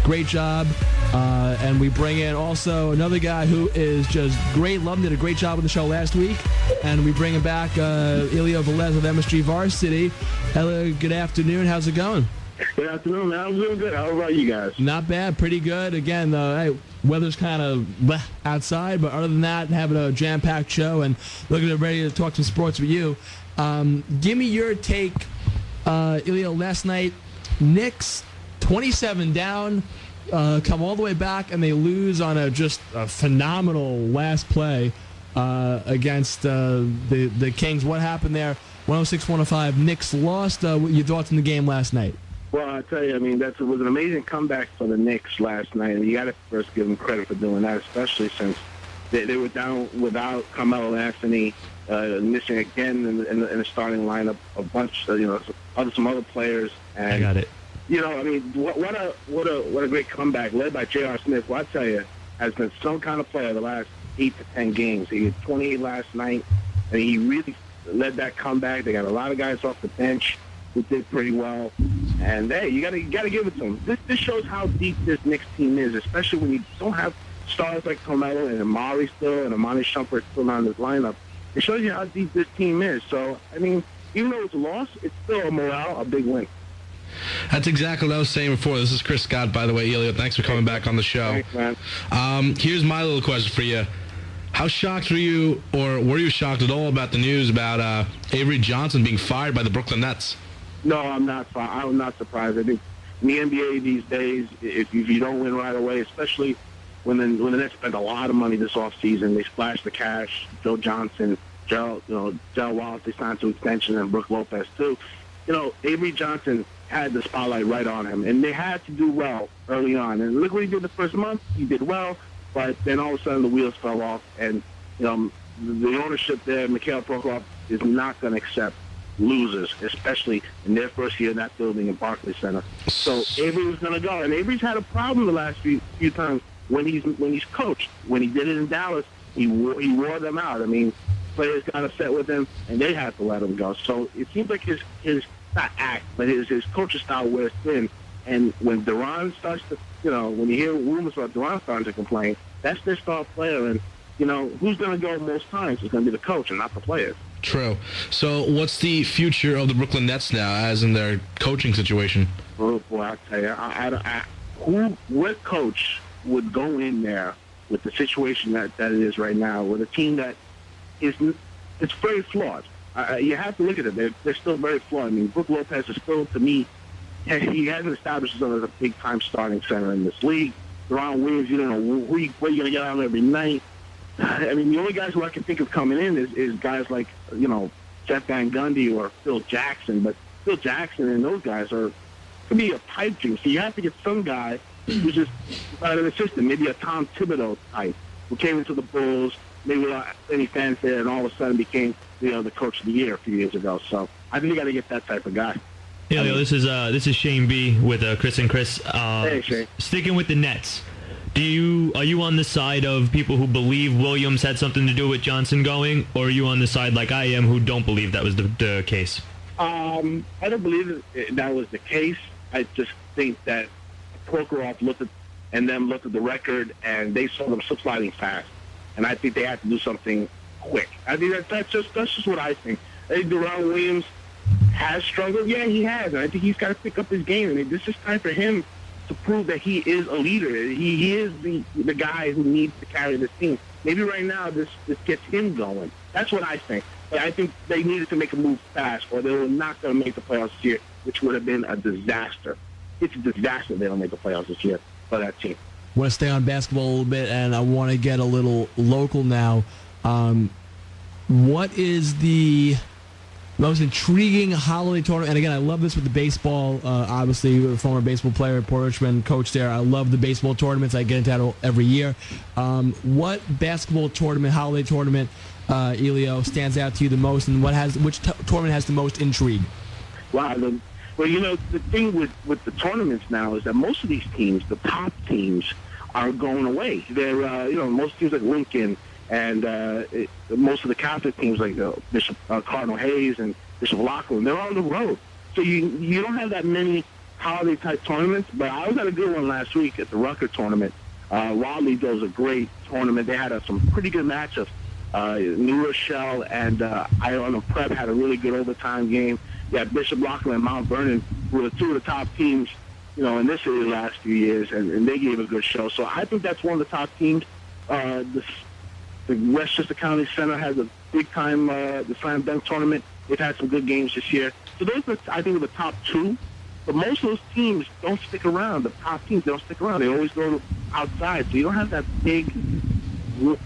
Great job. And we bring in also another guy who is just great. Love did a great job on the show last week. And we bring him back, Elio Velez of MSG Varsity. Elio, good afternoon. How's it going? Good afternoon, man. I'm doing good. How about you guys? Not bad. Pretty good. Again, hey, weather's kind of outside, but other than that, having a jam-packed show and looking ready to talk some sports with you. Give me your take, Elio. Last night, Knicks 27 down, come all the way back, and they lose on just a phenomenal last play against the Kings. What happened there? 106-105. Knicks lost. What your thoughts on the game last night? Well, I tell you, I mean, it was an amazing comeback for the Knicks last night, and you got to first give them credit for doing that, especially since they were down without Carmelo Anthony, missing again in the starting lineup a bunch, some other players. And, I got it. I mean, what a great comeback led by J.R. Smith. Well, I tell you, has been some kind of player the last 8 to 10 games. He had 28 last night, and he really led that comeback. They got a lot of guys off the bench who did pretty well. And, hey, you gotta give it to them. This shows how deep this Knicks team is, especially when you don't have stars like Carmelo and Amari still and Amani Shumpert still on this lineup. It shows you how deep this team is. So, I mean, even though it's a loss, it's still a morale, a big win. That's exactly what I was saying before. This is Chris Scott, by the way. Elio, thanks for coming back on the show. Thanks, man. Here's my little question for you. How shocked were you, or were you shocked at all about the news about Avery Johnson being fired by the Brooklyn Nets? No, I'm not surprised. I think in the NBA these days, if you don't win right away, especially when the Nets spent a lot of money this offseason, they splashed the cash. Joe Johnson, Gerald Wallace, they signed to extension, and Brook Lopez too. Avery Johnson had the spotlight right on him, and they had to do well early on. And look what he did the first month. He did well, but then all of a sudden the wheels fell off, and the ownership there, Mikhail Prokhorov, is not going to accept losers, especially in their first year in that building in Barclays Center. So Avery was going to go, and Avery's had a problem the last few times when he's coached. When he did it in Dallas, he wore them out. I mean, players got upset with him, and they had to let him go. So it seems like his not act, but his coaching style wears thin. And when Duran starts to, when you hear rumors about Duran starting to complain, that's their star player. And who's going to go most times? It's going to be the coach and not the players. True. So what's the future of the Brooklyn Nets now, as in their coaching situation? Oh, boy, I'll tell you. What coach would go in there with the situation that it is right now, with a team that it's very flawed? You have to look at it. They're still very flawed. I mean, Brook Lopez is still, to me, he hasn't established himself as a big-time starting center in this league. Deron Williams, you don't know where you're going to get out every night. I mean, the only guys who I can think of coming in is guys like, Jeff Van Gundy or Phil Jackson. But Phil Jackson and those guys could be a pipe dream. So you have to get some guy who's just out of the system, maybe a Tom Thibodeau type, who came into the Bulls, maybe without any fanfare, and all of a sudden became, the coach of the year a few years ago. So I think you got to get that type of guy. Elio, this is Shane B with Chris and Chris. Hey, Shane. Sticking with the Nets. Are you on the side of people who believe Williams had something to do with Johnson going, or are you on the side like I am who don't believe that was the case? I don't believe that was the case. I just think that Prokhorov looked at the record, and they saw them sliding fast, and I think they had to do something quick. I think that's just what I think. I think Deron Williams has struggled. Yeah, he has, and I think he's got to pick up his game. I mean, this is time for him to prove that he is a leader. He is the guy who needs to carry this team. Maybe right now this gets him going. That's what I think. But I think they needed to make a move fast, or they were not going to make the playoffs this year, which would have been a disaster. It's a disaster if they don't make the playoffs this year for that team. I want to stay on basketball a little bit, and I want to get a little local now. What is the most intriguing holiday tournament? And again, I love this with the baseball. Obviously, a former baseball player, Port Richmond coach there. I love the baseball tournaments. I get into that every year. What basketball tournament, holiday tournament, Elio, stands out to you the most, and which tournament has the most intrigue? Wow. Well, the thing with the tournaments now is that most of these teams, the top teams, are going away. They're, most teams like Lincoln and most of the Catholic teams like Bishop Cardinal Hayes and Bishop Loughlin, they're on the road. So you don't have that many holiday-type tournaments, but I was at a good one last week at the Rucker tournament. Wildly does a great tournament. They had some pretty good matchups. New Rochelle and Iona Prep had a really good overtime game. Yeah, Bishop Lockland and Mount Vernon were two of the top teams, in this city the last few years, and they gave a good show. So I think that's one of the top teams. The Westchester County Center has a big-time the slam dunk tournament. They've had some good games this year. So those are, I think, are the top two. But most of those teams don't stick around. The top teams don't stick around. They always go outside. So you don't have that big.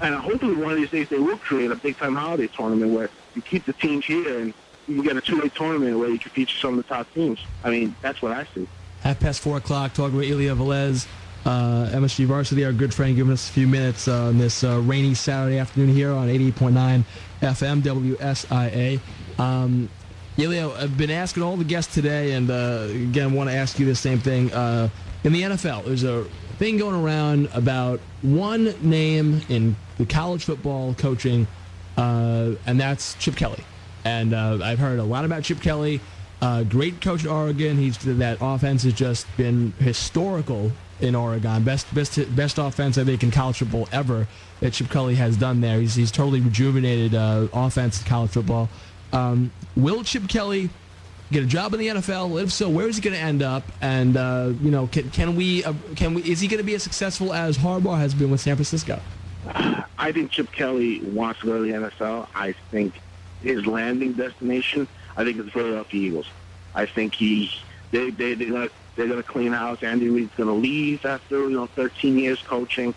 And hopefully one of these days they will create a big-time holiday tournament where you keep the teams here and you can get a two-day tournament where you can feature some of the top teams. I mean, that's what I see. 4:30, talking with Elio Velez, MSG Varsity, our good friend, giving us a few minutes on this rainy Saturday afternoon here on 88.9 FM WSIA. Elio, I've been asking all the guests today, and again, want to ask you the same thing. In the NFL, there's a thing going around about one name in the college football coaching, and that's Chip Kelly. And I've heard a lot about Chip Kelly. Great coach at Oregon. That offense has just been historical in Oregon. Best offense, I think, in college football ever that Chip Kelly has done there. He's totally rejuvenated offense in college football. Will Chip Kelly get a job in the NFL? If so, where is he going to end up? And can we? Is he going to be as successful as Harbaugh has been with San Francisco? I think Chip Kelly wants to go to the NFL. I think his landing destination, I think, is the Philadelphia Eagles. I think they're gonna clean house. Andy Reid's gonna leave after 13 years coaching,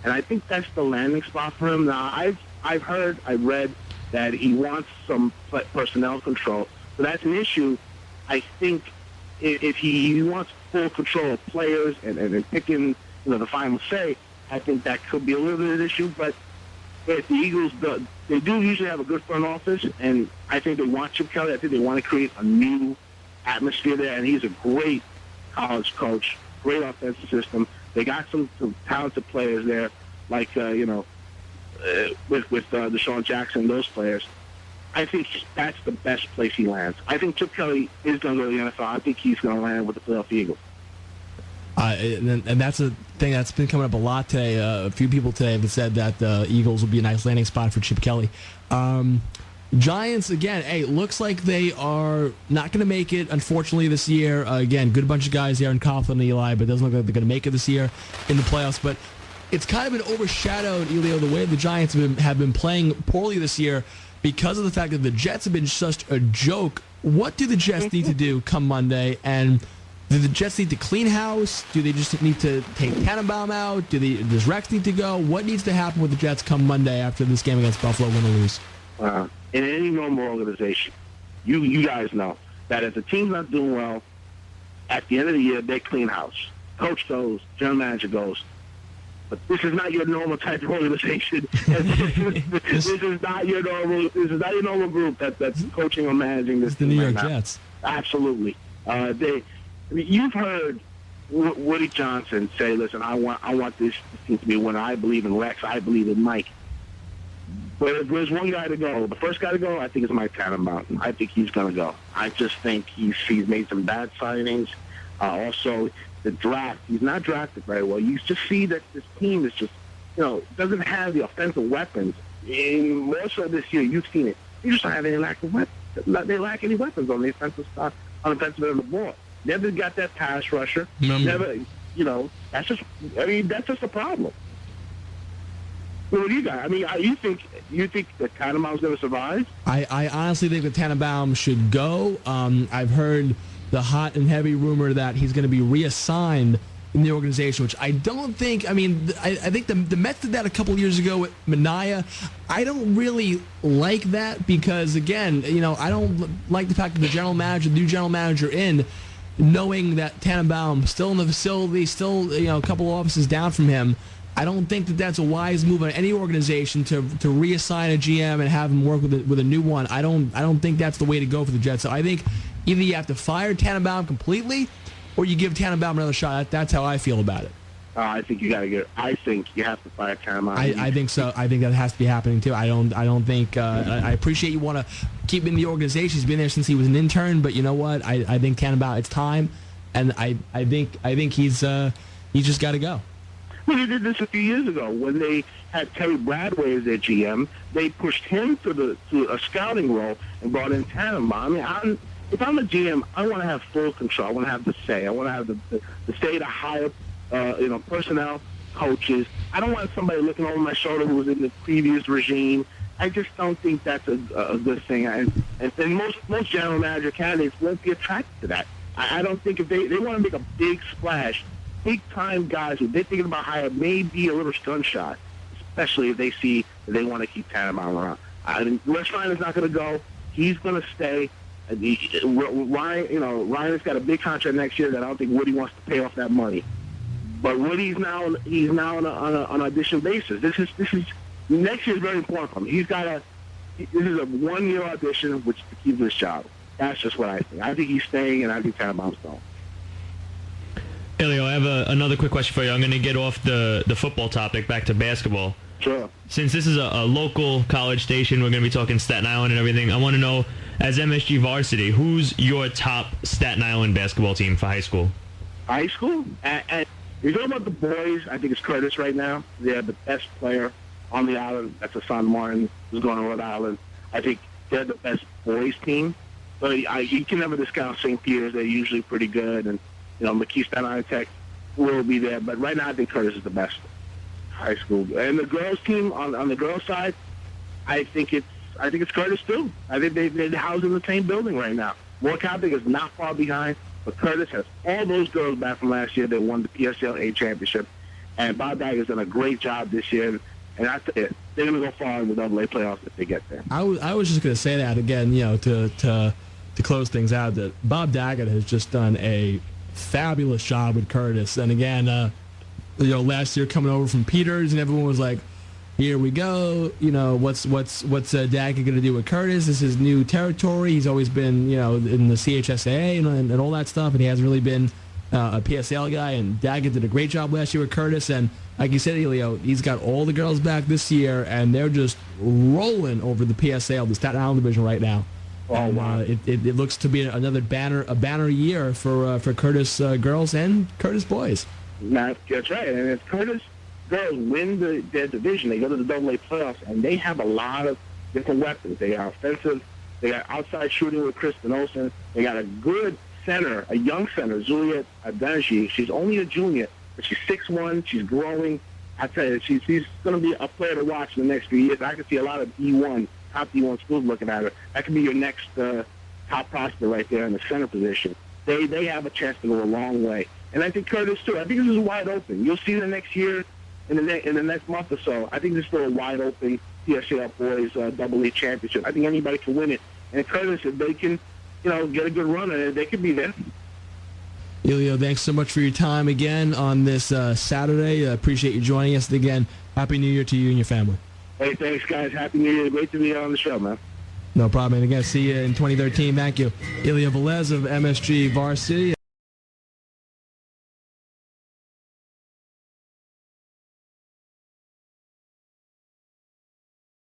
and I think that's the landing spot for him. Now I've read that he wants some personnel control. So that's an issue. I think if he wants full control of players and picking the final say, I think that could be a little bit of an issue. But if the Eagles, they do usually have a good front office, and I think they want Chip Kelly. I think they want to create a new atmosphere there, and he's a great college coach, great offensive system. They got some talented players there, like with Deshaun Jackson, those players. I think that's the best place he lands. I think Chip Kelly is going to go to the NFL. I think he's going to land with the Philadelphia Eagles. And that's a thing that's been coming up a lot today. A few people today have said that the Eagles will be a nice landing spot for Chip Kelly. Giants, again, looks like they are not going to make it, unfortunately, this year. Again, good bunch of guys there in Coughlin and Eli, but it doesn't look like they're going to make it this year in the playoffs. But it's kind of been overshadowed, Elio, the way the Giants have been playing poorly this year because of the fact that the Jets have been such a joke. What do the Jets need to do come Monday? And do the Jets need to clean house? Do they just need to take Tannenbaum out? Does Rex need to go? What needs to happen with the Jets come Monday after this game against Buffalo, win or lose? In any normal organization, you guys know that if the team's not doing well, at the end of the year, they clean house. Coach goes, general manager goes. But this is not your normal type of organization. This is not your normal group that's coaching or managing this. It's the New York Jets. Absolutely. You've heard Woody Johnson say, "Listen, I want this team to be a winner. I believe in Rex. I believe in Mike." But if there's one guy to go, the first guy to go, I think is Mike Tannenbaum. I think he's going to go. I just think he's made some bad signings. Also, the draft, he's not drafted very well. You just see that this team is just, doesn't have the offensive weapons. In more so this year, you've seen it. You just don't have any lack of weapons. They lack any weapons on the offensive side, on the offensive end of the ball. Never got that pass rusher. Never, that's just a problem. What do you got? I mean, you think that Tannenbaum's going to survive? I honestly think that Tannenbaum should go. I've heard the hot and heavy rumor that he's going to be reassigned in the organization, which I don't think. I mean, I think the Mets did that a couple years ago with Minaya. I don't really like that because, again, I don't like the fact that the new general manager knowing that Tannenbaum still in the facility, still a couple offices down from him. I don't think that that's a wise move on any organization to reassign a GM and have him work with a new one. I don't think that's the way to go for the Jets. So I think either you have to fire Tannenbaum completely, or you give Tannenbaum another shot. That's how I feel about it. I think you got to get. I think you have to fire Tannenbaum. I think so. I think that has to be happening too. I don't think. I appreciate you want to keep him in the organization. He's been there since he was an intern, but you know what? I think Tannenbaum. It's time. and I think he's just got to go. Well, they did this a few years ago when they had Terry Bradway as their GM. They pushed him to a scouting role and brought in Tannenbaum. I mean, if I'm a GM, I want to have full control. I want to have the say. I want to have the say to hire, personnel, coaches. I don't want somebody looking over my shoulder who was in the previous regime. I just don't think that's a good thing. And most general manager candidates won't be attracted to that. I don't think if they want to make a big splash, big-time guys who they're thinking about hiring may be a little gunshot, especially if they see that they want to keep Tannenbaum around. Les Ryan's not going to go. He's going to stay. Ryan's got a big contract next year that I don't think Woody wants to pay off that money. But Woody's now on an audition basis. This is next year is very important for him. This is a 1-year audition which to keep his job. That's just what I think. I think he's staying, and I think Tannenbaum's going. Elio, I have another quick question for you. I'm going to get off the football topic back to basketball. Sure. Since this is a local college station, we're going to be talking Staten Island and everything. I want to know, as MSG Varsity, who's your top Staten Island basketball team for high school? High school? And you're talking about the boys, I think it's Curtis right now. They're the best player on the island. That's Hassan Martin, who's going to Rhode Island. I think they're the best boys team. But you can never discount St. Peter's. They're usually pretty good. And, McKee Staten Island Tech will be there. But right now, I think Curtis is the best high school. And the girls team, on the girls side, I think it's Curtis, too. I think they're housed in the same building right now. Moore Catholic is not far behind. But Curtis has all those girls back from last year that won the PSLA championship. And Bob Dagger's done a great job this year. And I tell you, they're going to go far in the AA playoffs if they get there. I was just going to say that again, to close things out, that Bob Daggett has just done a fabulous job with Curtis. And again, last year coming over from Peters, and everyone was like, here we go. What's Daggett going to do with Curtis? This is new territory. He's always been, in the CHSAA and all that stuff, and he hasn't really been a PSL guy. And Daggett did a great job last year with Curtis. And like you said, Elio, he's got all the girls back this year, and they're just rolling over the PSL, the Staten Island division right now. Oh, wow. It looks to be another banner year for Curtis girls and Curtis boys. That's right. And if Curtis girls win their division, they go to the AA playoffs, and they have a lot of different weapons. They are offensive. They got outside shooting with Kristen Olsen. They got a good center, a young center, Juliet Adanji. She's only a junior, but she's 6'1". She's growing. I tell you, she's going to be a player to watch in the next few years. I can see a lot of top D1 schools looking at her. That could be your next top prospect right there in the center position. They have a chance to go a long way. And I think Curtis, too. I think this is wide open. You'll see the next year, in the next month or so. I think this is still a wide open PSL boys AA championship. I think anybody can win it. And Curtis, if they can, get a good run at it, they could be there. Elio, thanks so much for your time again on this Saturday. I appreciate you joining us. And again, Happy New Year to you and your family. Hey, thanks, guys. Happy New Year. Great to be on the show, man. No problem. And again, see you in 2013. Thank you. Elio Velez of MSG Varsity.